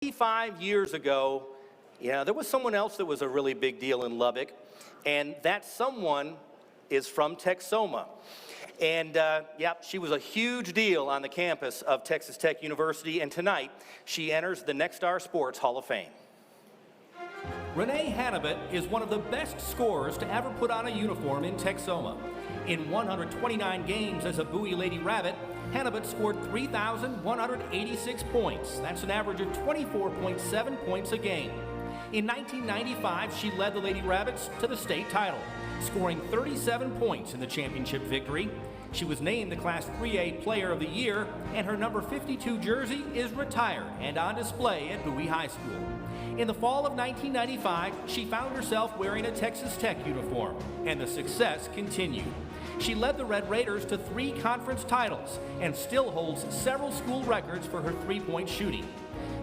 25 years ago, there was someone else that was a really big deal in Lubbock, and that someone is from Texoma. And she was a huge deal on the campus of Texas Tech University, and tonight she enters the Next Star Sports Hall of Fame. Rene Hanebutt is one of the best scorers to ever put on a uniform in Texoma. In 129 games as a Bowie Lady Rabbit, Hanebutt scored 3,186 points. That's an average of 24.7 points a game. In 1995, she led the Lady Rabbits to the state title, scoring 37 points in the championship victory. She was named the Class 3A Player of the Year, and her number 52 jersey is retired and on display at Bowie High School. In the fall of 1995, she found herself wearing a Texas Tech uniform, and the success continued. She led the Red Raiders to 3 conference titles and still holds several school records for her three-point shooting.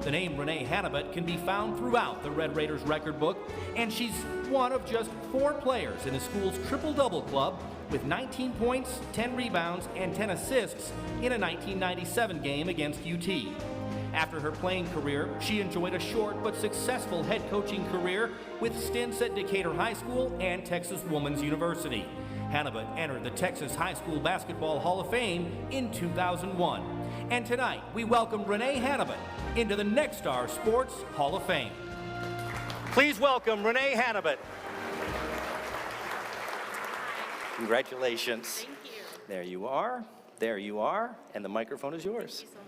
The name Rene Hanebutt can be found throughout the Red Raiders record book, and she's one of just 4 players in the school's triple-double club with 19 points, 10 rebounds, and 10 assists in a 1997 game against UT. After her playing career, she enjoyed a short but successful head coaching career with stints at Decatur High School and Texas Woman's University. Hanebutt entered the Texas High School Basketball Hall of Fame in 2001. And tonight, we welcome Rene Hanebutt into the Next Star Sports Hall of Fame. Please welcome Rene Hanebutt. Congratulations. Thank you. There you are. There you are. And the microphone is yours. Thank you so much.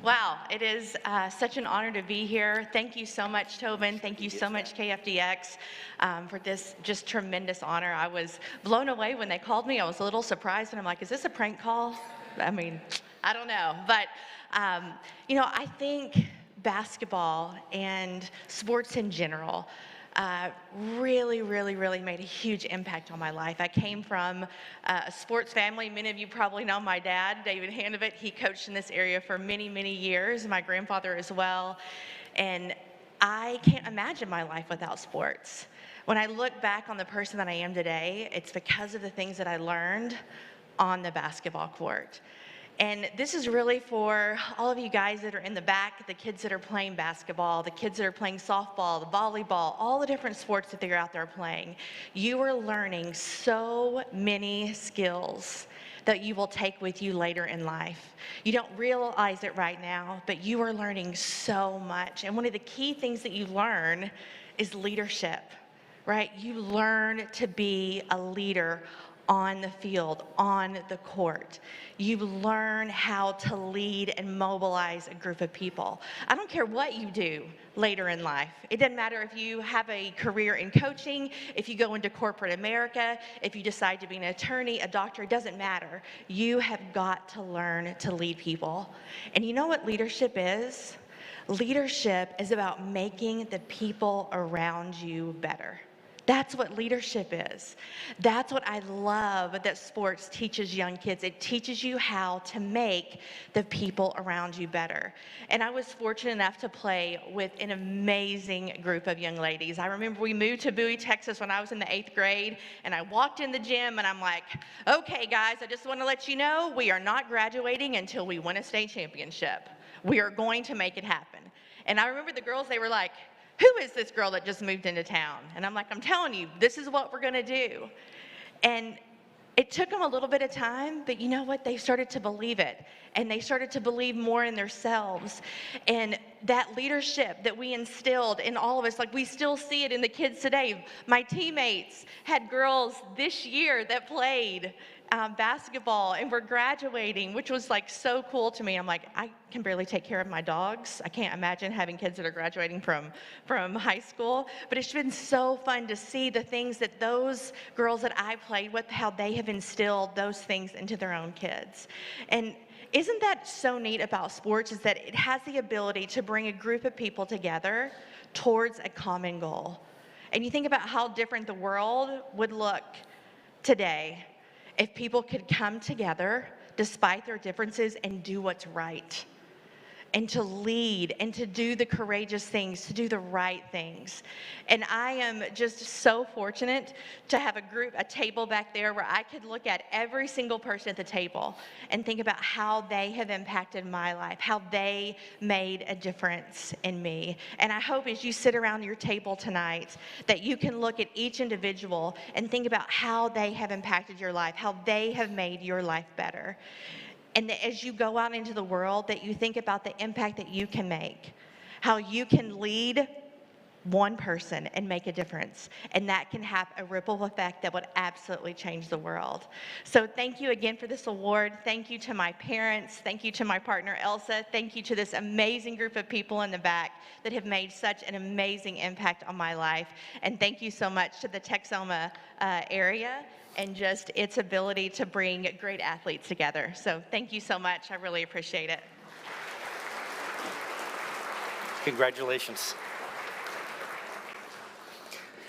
Wow, it is such an honor to be here. Thank you so much, Tobin. Thank you so much, KFDX, for this just tremendous honor. I was blown away when they called me. I was a little surprised, and I'm like, is this a prank call? I mean, I don't know. But, I think basketball and sports in general really made a huge impact on my life. I came from a sports family. Many of you probably know my dad, David Hanebutt. He coached in this area for many years, my grandfather as well. And I can't imagine my life without sports. When I look back on the person that I am today, it's because of the things that I learned on the basketball court. And this is really for all of you guys that are in the back, the kids that are playing basketball, the kids that are playing softball, the volleyball, all the different sports that they're out there playing. You are learning so many skills that you will take with you later in life. You don't realize it right now, but you are learning so much. And one of the key things that you learn is leadership, right? You learn to be a leader on the field, on the court. You learn how to lead and mobilize a group of people. I don't care what you do later in life. It doesn't matter if you have a career in coaching, if you go into corporate America, if you decide to be an attorney, a doctor, it doesn't matter. You have got to learn to lead people. And you know what leadership is? Leadership is about making the people around you better. That's what leadership is. That's what I love that sports teaches young kids. It teaches you how to make the people around you better. And I was fortunate enough to play with an amazing group of young ladies. I remember we moved to Bowie, Texas when I was in the 8th grade, and I walked in the gym and I'm like, okay guys, I just want to let you know we are not graduating until we win a state championship. We are going to make it happen. And I remember the girls, they were like, who is this girl that just moved into town? And I'm like, I'm telling you, this is what we're going to do. And it took them a little bit of time, but you know what? They started to believe it. And they started to believe more in themselves. And that leadership that we instilled in all of us, like we still see it in the kids today. My teammates had girls this year that played basketball and were graduating, which was like so cool to me. I'm like, I can barely take care of my dogs. I can't imagine having kids that are graduating from high school. But it's been so fun to see the things that those girls that I played with, how they have instilled those things into their own kids. And isn't that so neat about sports, is that it has the ability to bring a group of people together towards a common goal. And you think about how different the world would look today if people could come together despite their differences and do what's right. and to lead and to do the courageous things, to do the right things. And I am just so fortunate to have a table back there where I could look at every single person at the table and think about how they have impacted my life, how they made a difference in me. And I hope as you sit around your table tonight that you can look at each individual and think about how they have impacted your life, how they have made your life better. And that as you go out into the world, that you think about the impact that you can make, how you can lead one person and make a difference. And that can have a ripple effect that would absolutely change the world. So thank you again for this award. Thank you to my parents. Thank you to my partner, Elsa. Thank you to this amazing group of people in the back that have made such an amazing impact on my life. And thank you so much to the Texoma area and just its ability to bring great athletes together. So thank you so much. I really appreciate it. Congratulations.